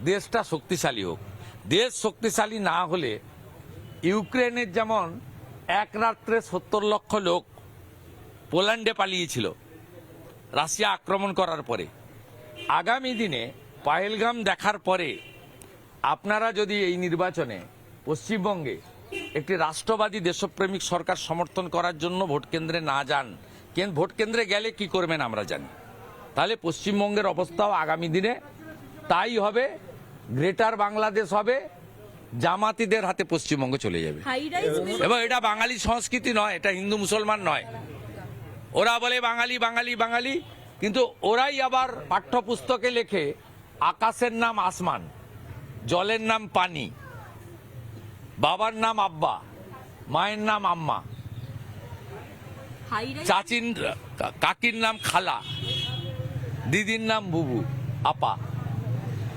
দেশটা শক্তিশালী হোক। দেশ শক্তিশালী না হলে ইউক্রেনের যেমন এক রাত্রে 70 লক্ষ লোক পোল্যান্ডে পালিয়েছিল রাশিয়া আক্রমণ করার পরে, আগামী দিনে পাহেলগাম দেখার পরে আপনারা যদি এই নির্বাচনে পশ্চিমবঙ্গে একটি রাষ্ট্রবাদী দেশপ্রেমিক সরকার সমর্থন করার জন্য ভোট কেন্দ্রে না যান, ভোট কেন্দ্রে গেলে কি করবেন আমরা জানি, তাহলে পশ্চিমবঙ্গের অবস্থাও আগামী দিনে তাই হবে। গ্রেটার বাংলাদেশ হবে, জামাতিদের হাতে পশ্চিমবঙ্গ চলে যাবে। এবং এটা বাঙালি সংস্কৃতি নয়, এটা হিন্দু মুসলমান নয়। ওরা বলে বাঙালি বাঙালি বাঙালি, কিন্তু ওরাই আবার পাঠ্যপুস্তকে লেখে আকাশের নাম আসমান, জলের নাম পানি, বাবার নাম আব্বা, মায়ের নাম আম্মা, চাচির কাকির নাম খালা, দিদির নাম বুবু, আপা।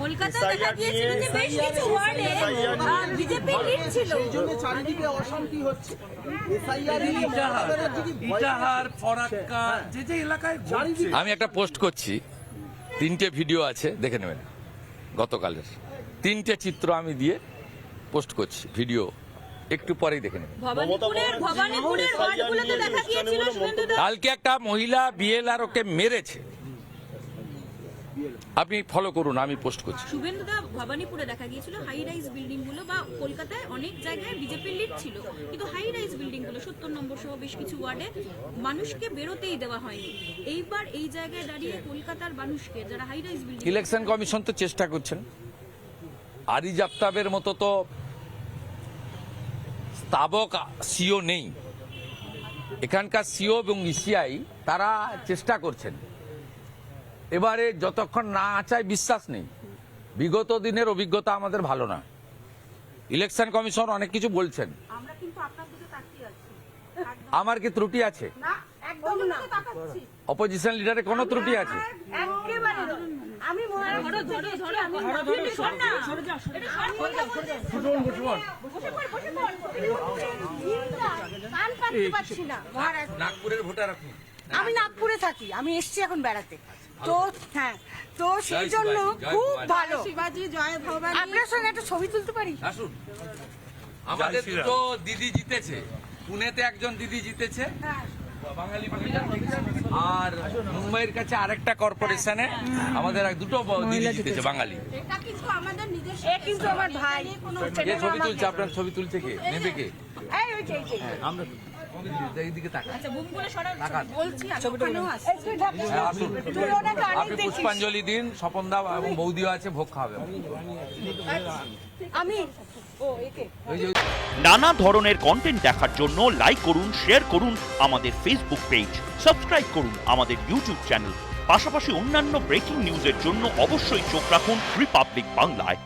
কলকাতায় দেখা গিয়েছিল যে বেশ কিছু ওয়ার্ডে বিজেপি লিড ছিল, সেইজন্য চারিদিকে অশান্তি হচ্ছে। ইটাহার, ফরাক্কা, যে এলাকায় আমি একটা পোস্ট করছি, 3টে ভিডিও আছে, দেখে নেবেন। গতকালের 3টে চিত্র আমি দিয়ে পোস্ট করছি, ভিডিও একটু পরেই দেখে নেবেন। কালকে একটা মহিলা বিএলআরওকে মেরেছে, আপনি ফলো করুন, আমি পোস্ট করছি। শুভেন্দুদা ভবানীপুরে দেখা গিয়েছিল হাই রাইজ বিল্ডিং গুলো, বা কলকাতায় অনেক জায়গায় বিজেপি লিড ছিল, কিন্তু হাই রাইজ বিল্ডিং গুলো 70 নম্বর সহ বেশ কিছু ওয়ার্ডে মানুষকে বেরোতেই দেওয়া হয়নি। এইবার এই জায়গায় দাঁড়িয়ে কলকাতার মানুষকে যারা high rise building, election commission তো চেষ্টা করছেন, আরিজ আফতাবের মতো তো স্থাবক সিও নেই, এখানকার সিও এবং ইসিআই তারা চেষ্টা করছেন। এবারে যতক্ষণ না আচায় বিশ্বাস নেই, বিগত দিনের অভিজ্ঞতা আমাদের ভালো না। ইলেকশন কমিশন অনেক কিছু বলছেন, আমার কি ত্রুটি আছে? অপোজিশন লিডারের কোনো ত্রুটি আছে? নাগপুরের ভোটার আপনি? আমি নাগপুরে থাকি, আমি এসছি এখন বেড়াতে। তো হ্যাঁ, তো সেই জন্য খুব ভালো। শিবাজি, জয় ভবানী, আপনার সঙ্গে একটা ছবি তুলতে পারি? আসুন। আমাদের দুটো দিদি জিতেছে, পুনেতে একজন দিদি জিতেছে বাঙালি, আর মুম্বাইয়ের কাছে আরেকটা কর্পোরেশনে আমাদের দুটো দিদি জিতেছে বাঙালি। এটা কিন্তু আমাদের নিজস্ব, কিন্তু আমার ভাই। ছবি তুলছে, আপনার ছবি তুলছে কে, নেবে কে? এই ওই যে আমরা এইদিকে তাকান। আচ্ছা বুম করে সরার বলছি, আপনি পুষ্পাঞ্জলি দিন, স্বপনদা এবং বৌদিও আছে, ভোগ খাওয়াবে। আমি নানা ধরনের কন্টেন্ট দেখার জন্য লাইক করুন, শেয়ার করুন আমাদের ফেসবুক পেজ, সাবস্ক্রাইব করুন আমাদের ইউটিউব চ্যানেল। পাশাপাশি অন্যান্য ব্রেকিং নিউজের জন্য অবশ্যই চোখ রাখুন রিপাবলিক বাংলায়।